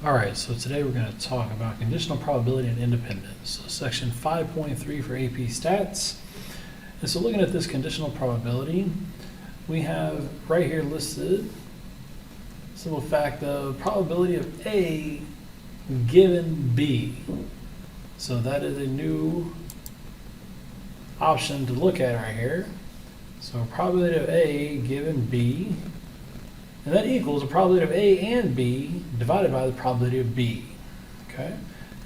All right, so today we're going to talk about conditional probability and independence. So section 5.3 for AP Stats. And so looking at this conditional probability, we have right here listed simple fact the probability of A given B. So that is a new option to look at right here. So probability of A given B. And that equals the probability of A and B divided by the probability of B. Okay?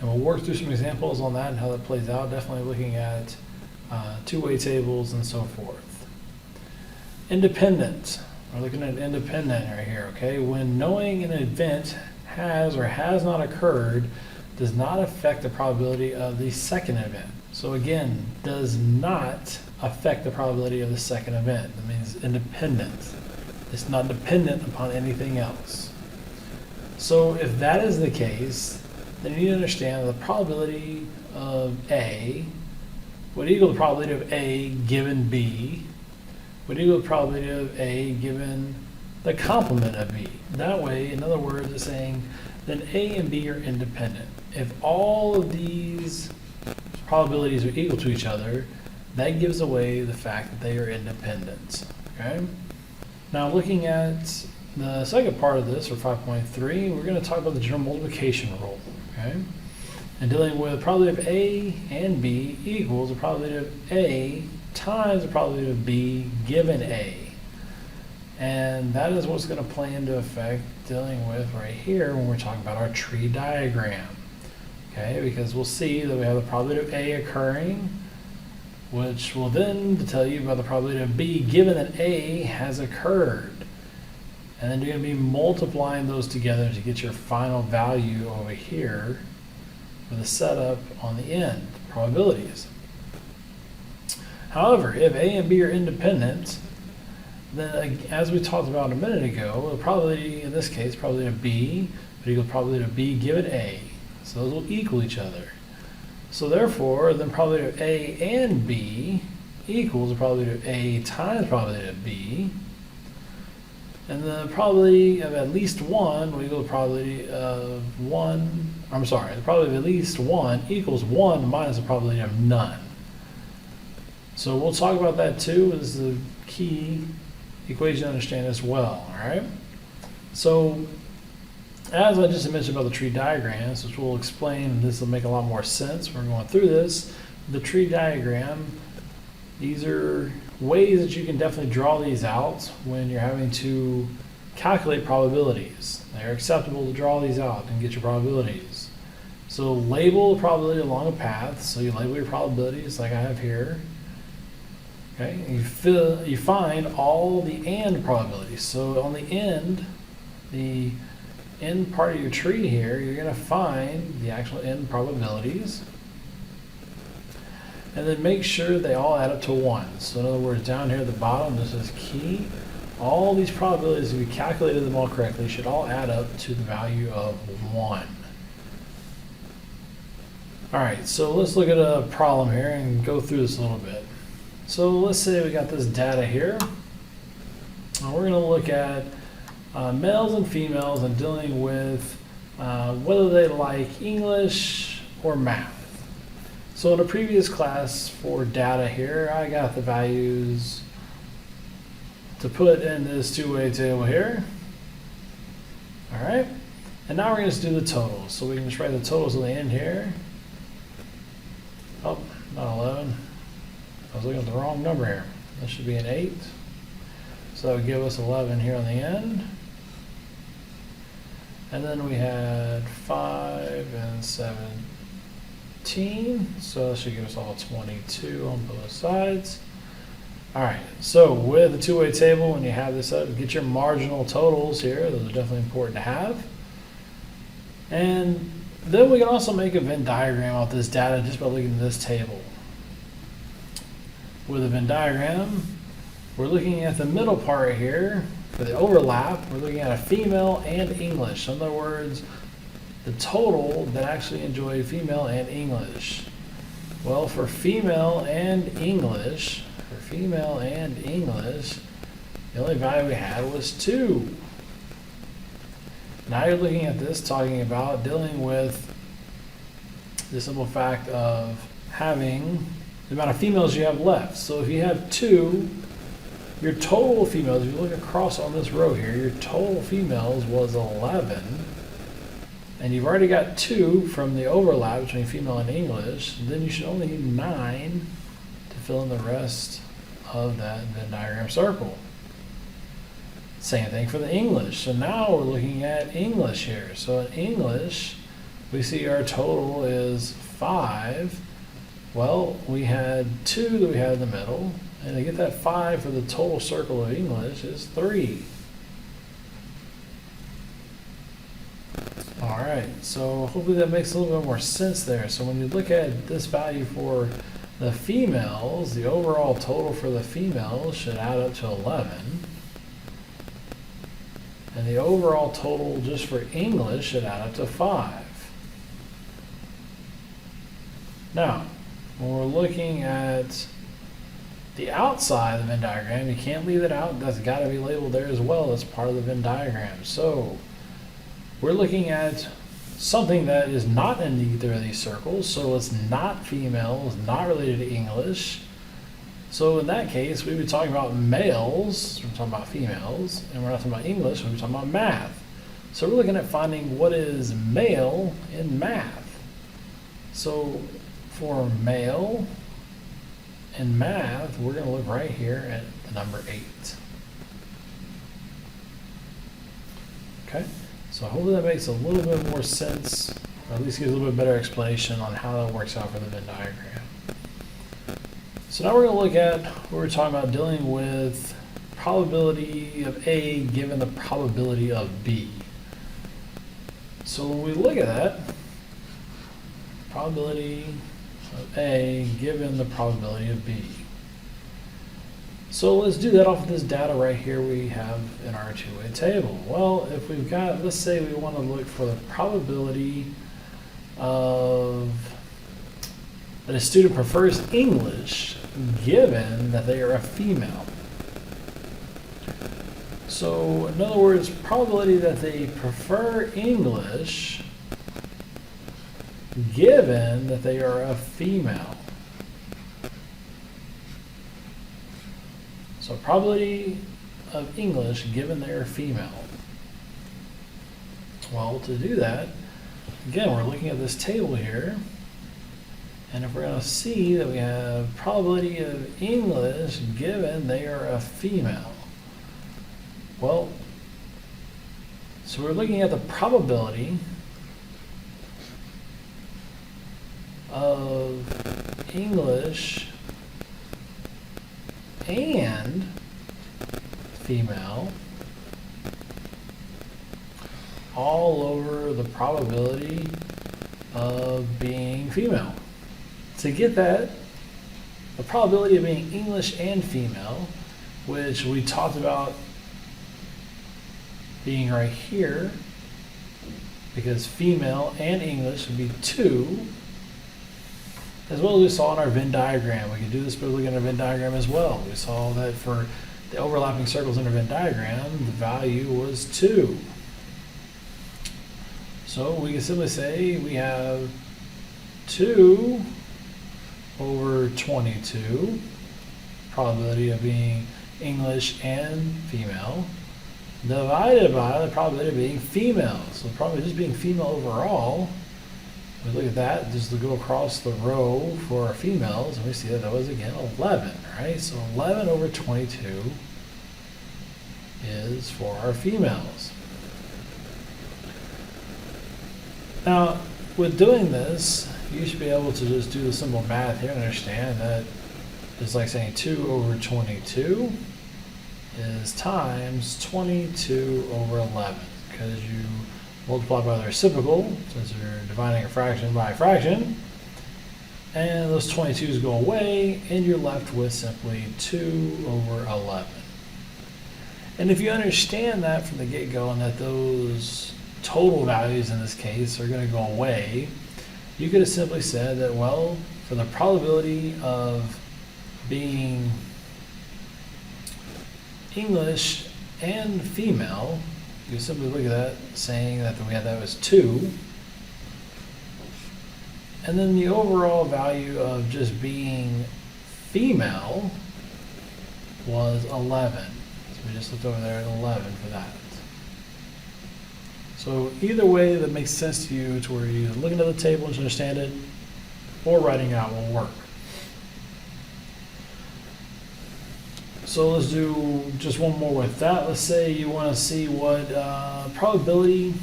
And we'll work through some examples on that and how that plays out, definitely looking at two-way tables and so forth. Independent. We're looking at independent right here, okay? When knowing an event has or has not occurred does not affect the probability of the second event. So again, does not affect the probability of the second event. That means independent. It's not dependent upon anything else. So if that is the case, then you need to understand the probability of A would equal the probability of A given B would equal the probability of A given the complement of B. That way, in other words, it's saying then A and B are independent. If all of these probabilities are equal to each other, that gives away the fact that they are independent. Okay? Now looking at the second part of this, or 5.3, we're going to talk about the general multiplication rule. Okay? And dealing with the probability of A and B equals the probability of A times the probability of B given A. And that is what's going to play into effect dealing with right here when we're talking about our tree diagram. Okay? Because we'll see that we have the probability of A occurring, which will then tell you about the probability of B given that A has occurred. And then you're going to be multiplying those together to get your final value over here with a setup on the end, probabilities. However, if A and B are independent, then as we talked about a minute ago, the probability, in this case, probability of B would equal probability of B given A. So those will equal each other. So therefore, the probability of A and B equals the probability of A times the probability of B. And the probability of at least one will equal the probability of one, the probability of at least one equals 1 minus the probability of none. So we'll talk about that too as the key equation to understand as well, all right? So as I just mentioned about the tree diagrams, which we'll explain, and this will make a lot more sense when we're going through this, the tree diagram, these are ways that you can definitely draw these out when you're having to calculate probabilities. They're acceptable to draw these out and get your probabilities. So label the probability along a path. So you label your probabilities like I have here. Okay, and you find all the and probabilities. So on the end part of your tree here, you're going to find the actual end probabilities. And then make sure they all add up to 1. So in other words, down here at the bottom, this is key. All these probabilities, if we calculated them all correctly, should all add up to the value of 1. All right, so let's look at a problem here and go through this a little bit. So let's say we got this data here. And we're going to look at males and females and dealing with whether they like English or math. So in a previous class for data here, I got the values to put in this two-way table here. All right, and now we're going to do the totals. So we can just write the totals at the end here. Oh, not 11. I was looking at the wrong number here. That should be an 8. So that would give us 11 here on the end. And then we had 5 and 17. So that should give us all 22 on both sides. All right, so with the two-way table, when you have this up, get your marginal totals here. Those are definitely important to have. And then we can also make a Venn diagram of this data just by looking at this table. With a Venn diagram, we're looking at the middle part right here. For the overlap, we're looking at a female and English. In other words, the total that actually enjoyed female and English. Well, for female and English, the only value we had was 2. Now you're looking at this, talking about dealing with the simple fact of having the amount of females you have left. So if you have 2, your total females, if you look across on this row here, your total females was 11. And you've already got 2 from the overlap between female and English. Then you should only need 9 to fill in the rest of that Venn diagram circle. Same thing for the English. So now we're looking at English here. So in English, we see our total is 5. Well, we had 2 that we had in the middle, and to get that 5 for the total circle of English is 3. All right, so hopefully that makes a little bit more sense there. So when you look at this value for the females, the overall total for the females should add up to 11. And the overall total just for English should add up to 5. Now, when we're looking at the outside of the Venn diagram, you can't leave it out. That's got to be labeled there as well as part of the Venn diagram. So we're looking at something that is not in either of these circles. So it's not female, it's not related to English. So in that case, we'd be talking about males, we're talking about females, and we're not talking about English, we're talking about math. So we're looking at finding what is male in math. So for male in math, we're going to look right here at the number 8. Okay, so hopefully that makes a little bit more sense, or at least gives a little bit better explanation on how that works out for the Venn diagram. So now we're going to look at what we're talking about dealing with probability of A given the probability of B. So when we look at that, probability of A given the probability of B. So let's do that off of this data right here we have in our two-way table. Well, if we've got, let's say we want to look for the probability of that a student prefers English given that they are a female. So in other words, probability that they prefer English given that they are a female. So probability of English given they are female. Well, to do that, again, we're looking at this table here. And if we're going to see that we have probability of English given they are a female. Well, so we're looking at the probability of English and female all over the probability of being female. To get that, the probability of being English and female, which we talked about being right here, because female and English would be 2, as well as we saw in our Venn diagram. We can do this by looking at our Venn diagram as well. We saw that for the overlapping circles in our Venn diagram, the value was 2. So we can simply say we have 2 over 22, probability of being English and female, divided by the probability of being female. So the probability of just being female overall, we look at that, just to go across the row for our females, and we see that that was again 11, right? So 11 over 22 is for our females. Now, with doing this, you should be able to just do the simple math here and understand that it's like saying 2 over 22 is times 22 over 11, because you multiply by the reciprocal, since you're dividing a fraction by a fraction, and those 22's go away, and you're left with simply 2 over 11. And if you understand that from the get-go, and that those total values in this case are going to go away, you could have simply said that, well, for the probability of being English and female, you simply look at that, saying that we had that was 2. And then the overall value of just being female was 11. So we just looked over there at 11 for that. So either way that makes sense to you, to where you looking at the table and understand it, or writing out will work. So let's do just one more with that. Let's say you want to see what probability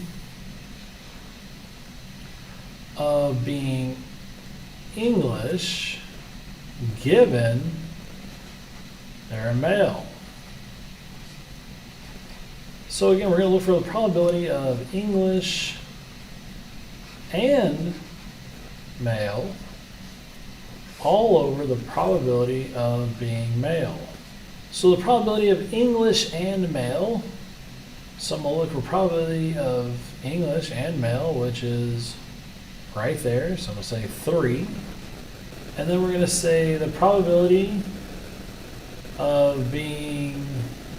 of being English given they're a male. So again, we're going to look for the probability of English and male all over the probability of being male. So the probability of English and male, so I'm going to look for probability of English and male, which is right there. So I'm going to say 3. And then we're going to say the probability of being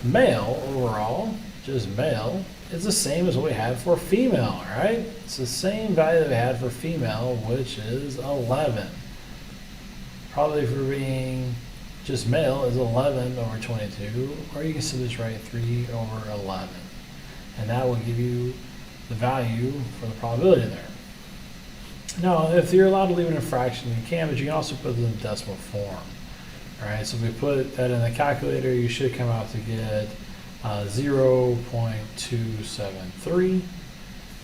male overall, just male, is the same as what we had for female, right? It's the same value that we had for female, which is 11. Probability for being just male is 11 over 22, or you can simply just write 3 over 11. And that will give you the value for the probability there. Now, if you're allowed to leave it in a fraction, you can, but you can also put it in decimal form. All right, so if we put that in the calculator, you should come out to get 0.273.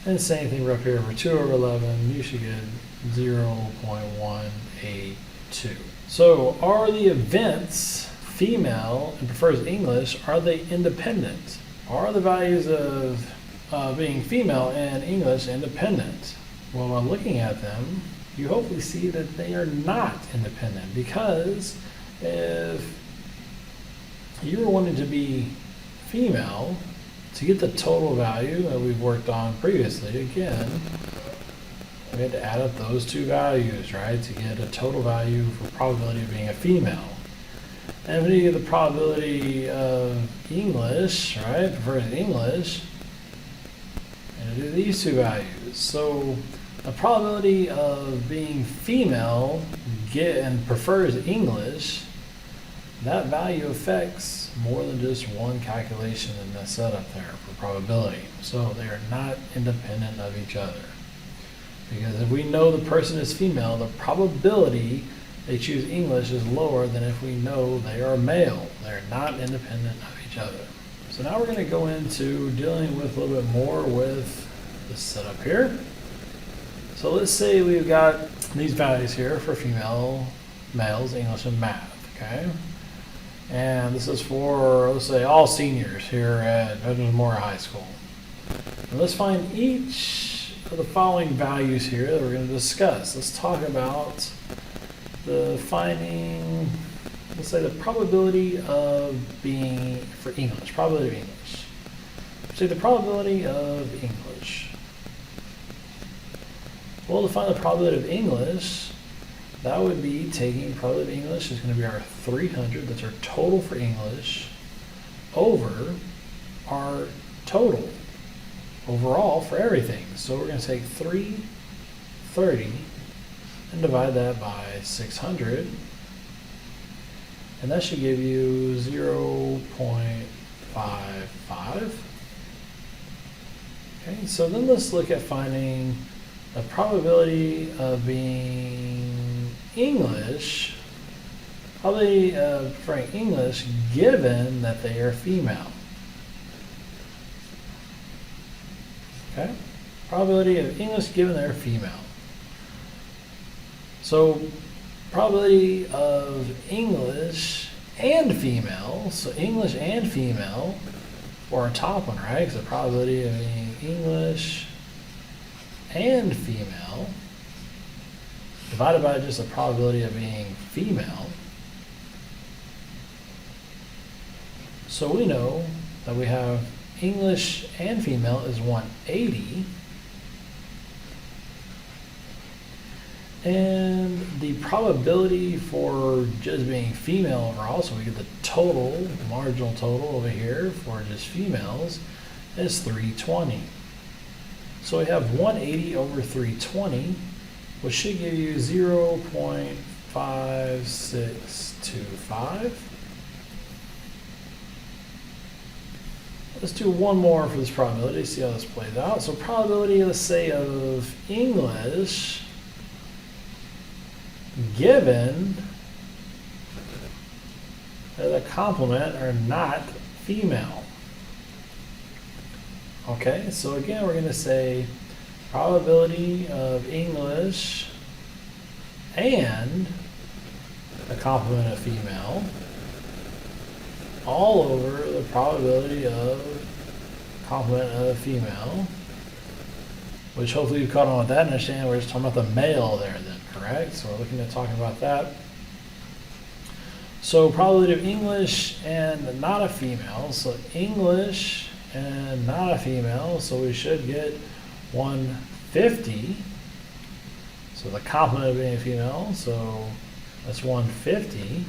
And the same thing up here for 2 over 11, you should get 0.182. So are the events female and prefers English, are they independent? Are the values of being female and English independent? Well, while looking at them, you hopefully see that they are not independent, because if you were wanting to be female, to get the total value that we've worked on previously, again, we had to add up those two values, right, to get a total value for probability of being a female. And when you get the probability of English, right, prefers English, and do these two values. So the probability of being female and prefers English, that value affects more than just one calculation in the setup there for probability. So they are not independent of each other. Because if we know the person is female, the probability they choose English is lower than if we know they are male. They're not independent of each other. So now we're going to go into dealing with a little bit more with this setup here. So let's say we've got these values here for female, males, English, and math, okay? And this is for, let's say, all seniors here at Veterans Memorial High School. And let's find each of the following values here that we're going to discuss. Let's talk about the finding, let's say, the probability of being, for English, probability of English. Say the probability of English. Well, to find the probability of English, that would be taking probability of English is going to be our 300, that's our total for English, over our total overall for everything. So we're going to take 330 and divide that by 600, and that should give you 0.55. Okay, so then let's look at finding the probability of being English, probably preferring English given that they are female. Okay, probability of English given they're female. So probability of English and female, so English and female for our top one, right? Because the probability of being English and female divided by just the probability of being female. So we know that we have English and female is 180, and the probability for just being female overall, so we get the total, marginal total over here for just females, is 320. So we have 180 over 320, which should give you 0.5625. Let's do one more for this probability, see how this plays out. So probability, let's say, of English given that the complement are not female. Okay, so again, we're going to say probability of English and the complement of female all over the probability of complement of female, which hopefully you caught on with that and understand we're just talking about the male there then, correct? So we're looking at talking about that. So probability of English and not a female, so English and not a female, so we should get 150. So the complement of being a female, so that's 150.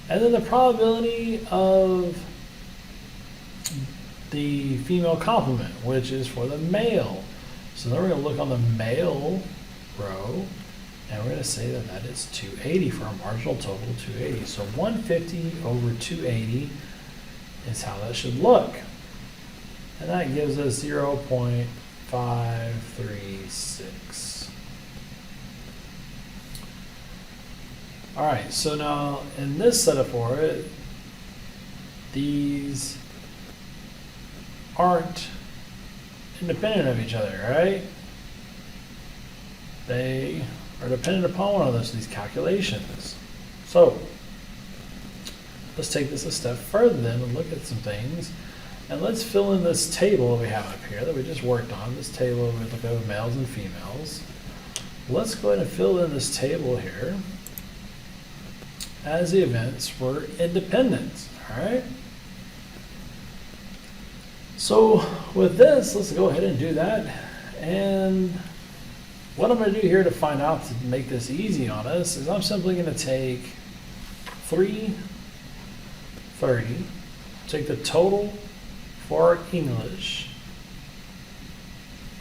And then the probability of the female complement, which is for the male. So then we're going to look on the male row, and we're going to say that that is 280 for our marginal total 280. So 150 over 280 is how that should look. And that gives us 0.536. All right, so now in this setup for it, these aren't independent of each other, right? They are dependent upon one another, these calculations. So let's take this a step further then and look at some things. And let's fill in this table that we have up here that we just worked on, this table we look at males and females. Let's go ahead and fill in this table here as the events were independent, all right? So with this, let's go ahead and do that. And what I'm going to do here to find out, to make this easy on us, is I'm simply going to take 330, take the total for English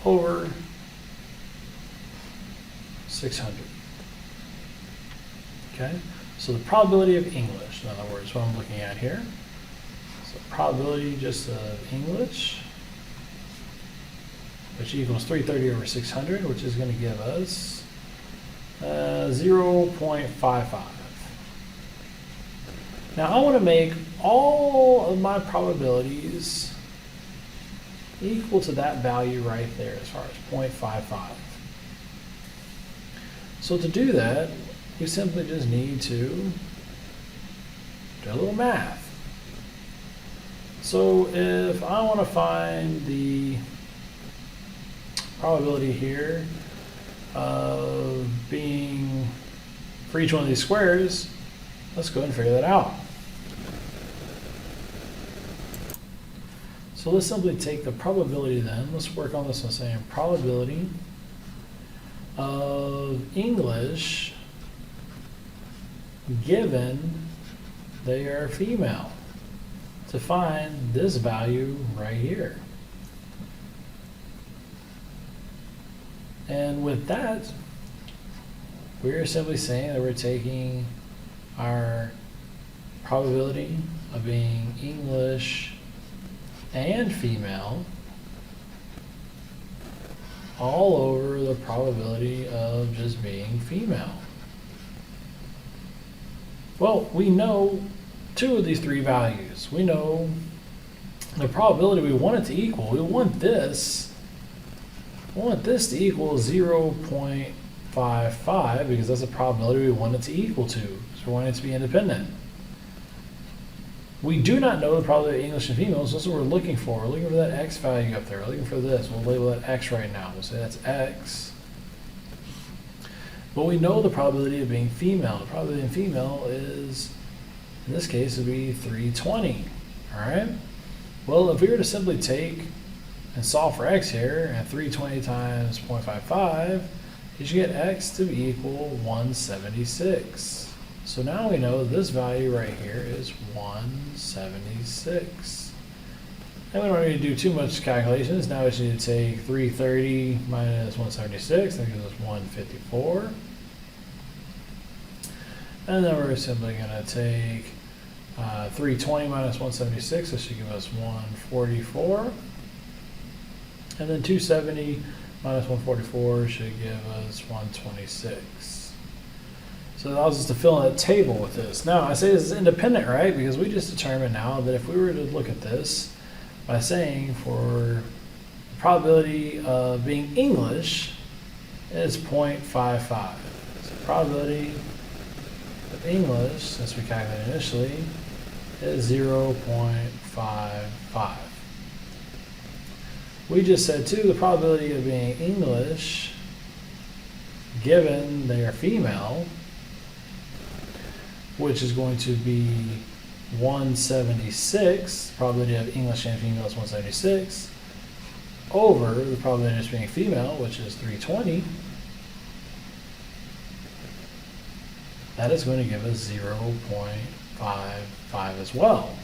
over 600. Okay? So the probability of English, in other words, what I'm looking at here. So probability just of English, which equals 330 over 600, which is going to give us 0.55. Now I want to make all of my probabilities equal to that value right there as far as 0.55. So to do that, we simply just need to do a little math. So if I want to find the probability here of being, for each one of these squares, let's go ahead and figure that out. So let's simply take the probability then, let's work on this one saying probability of English given they are female, to find this value right here. And with that, we're simply saying that we're taking our probability of being English and female all over the probability of just being female. Well, we know two of these three values. We know the probability we want it to equal. We want this to equal 0.55 because that's the probability we want it to equal to. So we want it to be independent. We do not know the probability of English and females, so that's what we're looking for. We're looking for that X value up there. We're looking for this. We'll label that X right now. We'll say that's X. But we know the probability of being female. The probability of being female is, in this case, it would be 320. All right? Well, if we were to simply take and solve for X here, and 320 times 0.55, you should get X to be equal 176. So now we know this value right here is 176. And we don't need to do too much calculations. Now we just need to take 330 minus 176, that gives us 154. And then we're simply going to take 320 minus 176, this should give us 144. And then 270 minus 144 should give us 126. So it allows us to fill in a table with this. Now, I say this is independent, right? Because we just determined now that if we were to look at this by saying for the probability of being English is 0.55. So probability of English, since we calculated initially, is 0.55. We just said too, the probability of being English, given they are female, which is going to be 176, probability of English and female is 176, over the probability of just being female, which is 320, that is going to give us 0.55 as well.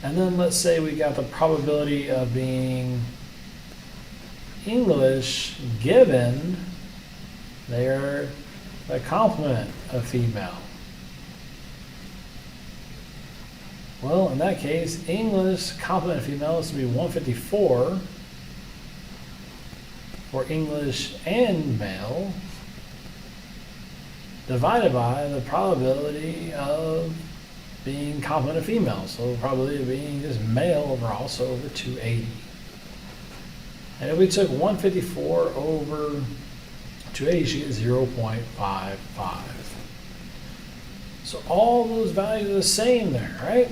And then let's say we got the probability of being English given they're the complement of female. Well, in that case, English complement of female is to be 154 for English and male, divided by the probability of being complement of female. So the probability of being just male overall, so over 280. And if we took 154 over 280, you should get 0.55. So all those values are the same there, right?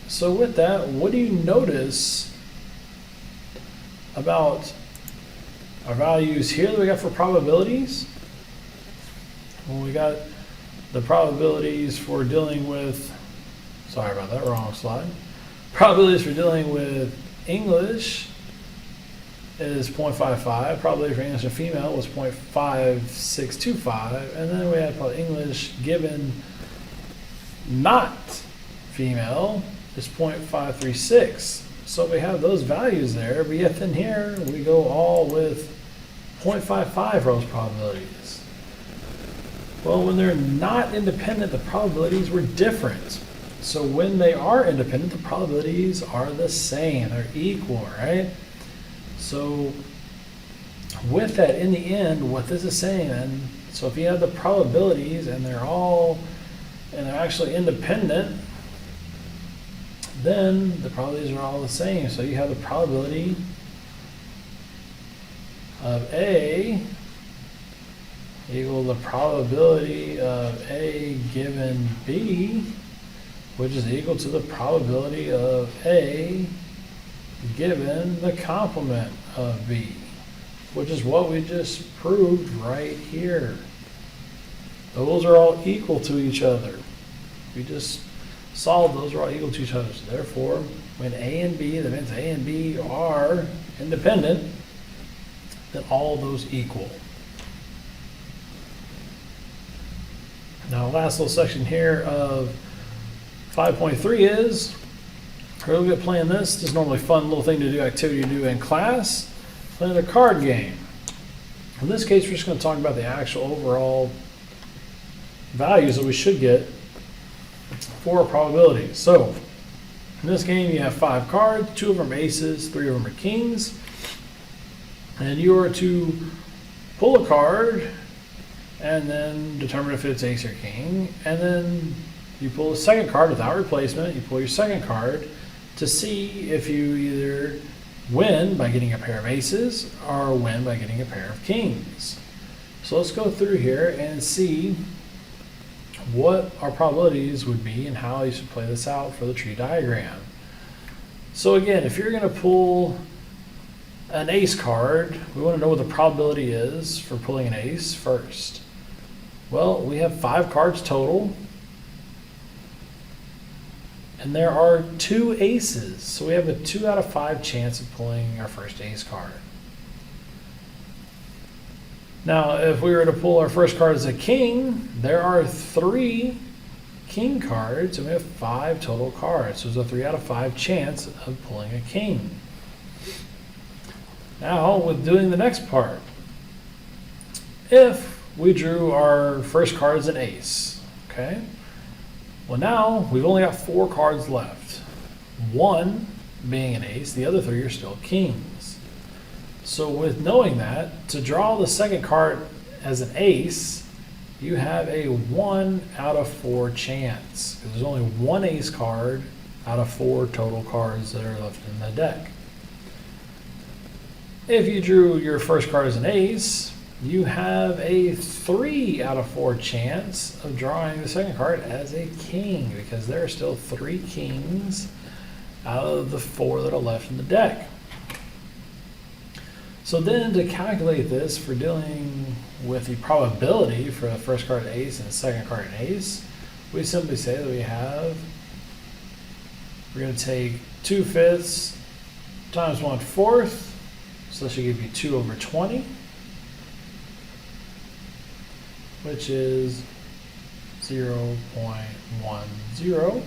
So with that, what do you notice about our values here that we got for probabilities? Well, we got the probabilities for dealing with, sorry about that, wrong slide. Probabilities for dealing with English is 0.55. Probability for English and female was 0.5625. And then we had probably English given not female is 0.536. So we have those values there, but yet then here we go all with 0.55 for those probabilities. Well, when they're not independent, the probabilities were different. So when they are independent, the probabilities are the same. They're equal, right? So with that, in the end, what this is saying then, so if you have the probabilities and they're actually independent, then the probabilities are all the same. So you have the probability of A equal the probability of A given B, which is equal to the probability of A given the complement of B, which is what we just proved right here. Those are all equal to each other. We just solved those are all equal to each other. So therefore, when A and B, that means A and B are independent, then all those equal. Now, last little section here of 5.3 is, we're going to be playing this. This is normally a fun little thing to do, activity to do in class, playing a card game. In this case, we're just going to talk about the actual overall values that we should get for probabilities. So, in this game, you have 5 cards, 2 of them are aces, 3 of them are kings, and you are to pull a card and then determine if it's ace or king, and then you pull a second card without replacement. You pull your second card to see if you either win by getting a pair of aces or win by getting a pair of kings. So let's go through here and see what our probabilities would be and how you should play this out for the tree diagram. So again, if you're going to pull an ace card, we want to know what the probability is for pulling an ace first. Well, we have 5 cards total, and there are 2 aces, so we have a 2 out of 5 chance of pulling our first ace card. Now, if we were to pull our first card as a king, there are 3 king cards, and we have 5 total cards. So there's a 3 out of 5 chance of pulling a king. Now, with doing the next part, if we drew our first card as an ace, okay? Well, now we've only got 4 cards left. 1 being an ace, the other 3 are still kings. So with knowing that, to draw the second card as an ace, you have a 1 out of 4 chance. There's only 1 ace card out of 4 total cards that are left in the deck. If you drew your first card as an ace, you have a 3 out of 4 chance of drawing the second card as a king, because there are still 3 kings out of the 4 that are left in the deck. So then to calculate this for dealing with the probability for the first card ace and the second card an ace, we simply say that we're going to take 2/5 times 1/4, so that should give you 2 over 20, which is 0.10.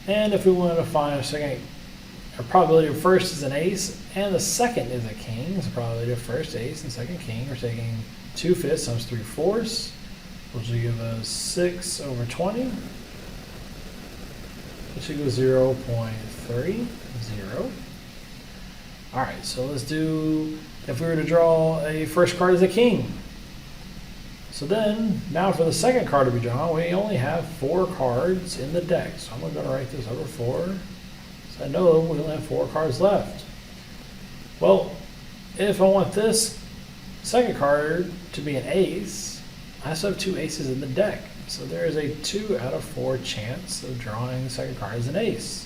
And if we wanted to find a probability of first is an ace and the second is a king, so probability of first ace and second king, we're taking 2/5 times 3/4, which will give us 6 over 20, which equals 0.30. All right, so let's do, if we were to draw a first card as a king. So then, now for the second card to be drawn, we only have 4 cards in the deck. So I'm going to write this over 4. So I know we only have 4 cards left. Well, if I want this second card to be an ace, I still have 2 aces in the deck. So there is a 2 out of 4 chance of drawing the second card as an ace.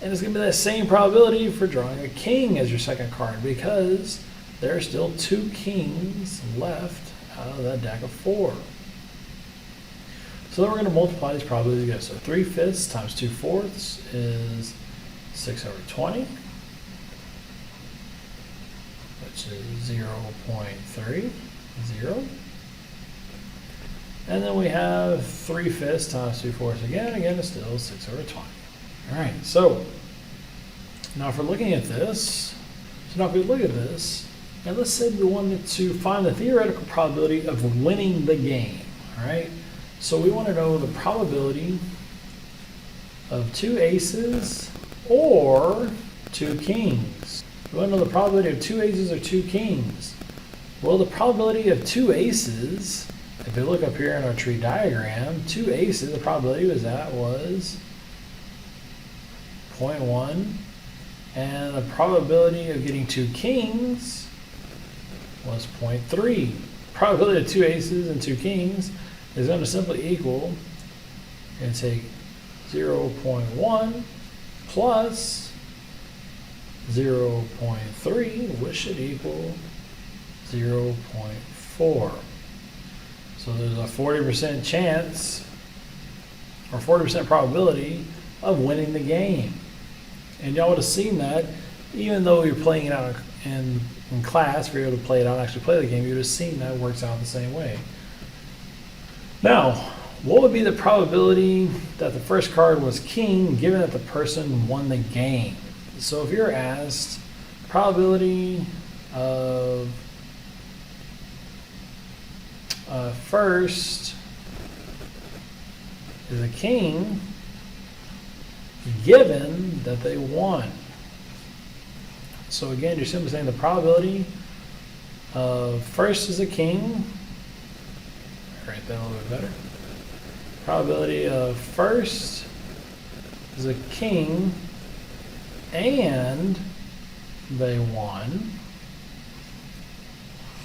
And it's going to be that same probability for drawing a king as your second card, because there are still 2 kings left out of that deck of 4. So then we're going to multiply these probabilities together. So 3/5 times 2/4 is 6 over 20, which is 0.30. And then we have 3/5 times 2/4 again. Again, it's still 6 over 20. All right, so now if we're looking at this, and let's say we wanted to find the theoretical probability of winning the game, all right? So we want to know the probability of 2 aces or 2 kings. We want to know the probability of 2 aces or 2 kings. Well, the probability of 2 aces, if you look up here in our tree diagram, 2 aces, the probability was 0.1, and the probability of getting 2 kings was 0.3. Probability of 2 aces and 2 kings is going to simply equal, you're going to take 0.1 plus 0.3, which should equal 0.4. So there's a 40% chance, or 40% probability of winning the game. And y'all would have seen that, even though you're playing it out in class, if you're able to play it out and actually play the game, you would have seen that it works out the same way. Now, what would be the probability that the first card was king given that the person won the game? So if you're asked probability of first is a king given that they won. So again, you're simply saying the probability of first is a king. Write that a little bit better. Probability of first is a king and they won,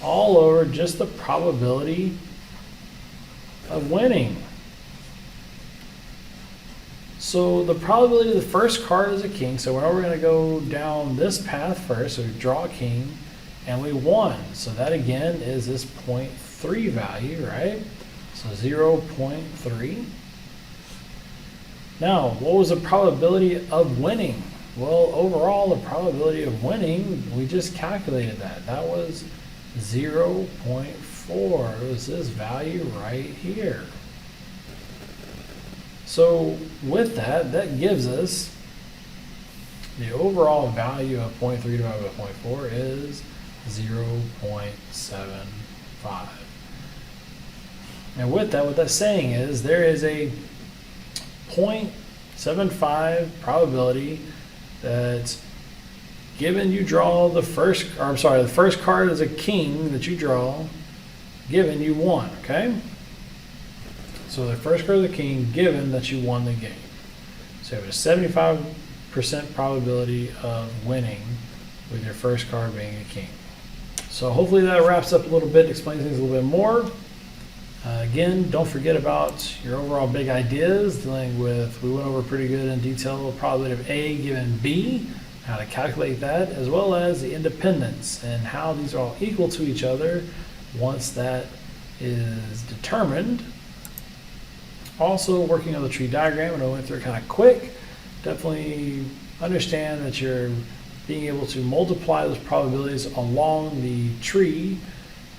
all over just the probability of winning. So the probability of the first card is a king, so we're going to go down this path first, so we draw a king, and we won. So that again is this 0.3 value, right? So 0.3. Now, what was the probability of winning? Well, overall, the probability of winning, we just calculated that. That was 0.4. It was this value right here. So with that, that gives us the overall value of 0.3 divided by 0.4 is 0.75. And with that, what that's saying is there is a 0.75 probability that given you draw the first, or I'm sorry, the first card is a king that you draw, given you won, okay? So the first card is a king, given that you won the game. So you have a 75% probability of winning with your first card being a king. So hopefully that wraps up a little bit, explains things a little bit more. Again, don't forget about your overall big ideas, dealing with, we went over pretty good in detail, probability of A given B, how to calculate that, as well as the independence and how these are all equal to each other once that is determined. Also working on the tree diagram, and I went through it kind of quick. Definitely understand that you're being able to multiply those probabilities along the tree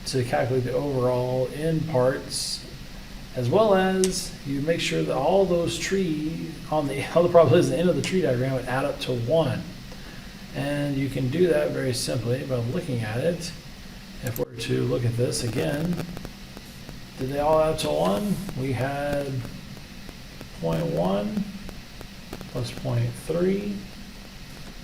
to calculate the overall end parts, as well as you make sure that all those trees on the other probabilities at the end of the tree diagram would add up to 1. And you can do that very simply by looking at it. If we're to look at this again, did they all add up to 1? We had 0.1 plus 0.3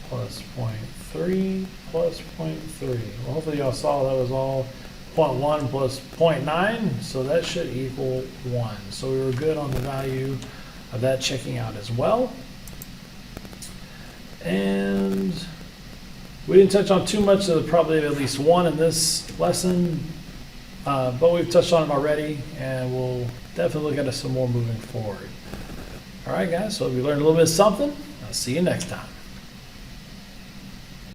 plus 0.3 plus 0.3. Well, hopefully y'all saw that was all 0.1 plus 0.9, so that should equal 1. So we were good on the value of that checking out as well. And we didn't touch on too much of the probability of at least 1 in this lesson, but we've touched on it already, and we'll definitely look at it some more moving forward. All right, guys, so if you learned a little bit of something, I'll see you next time.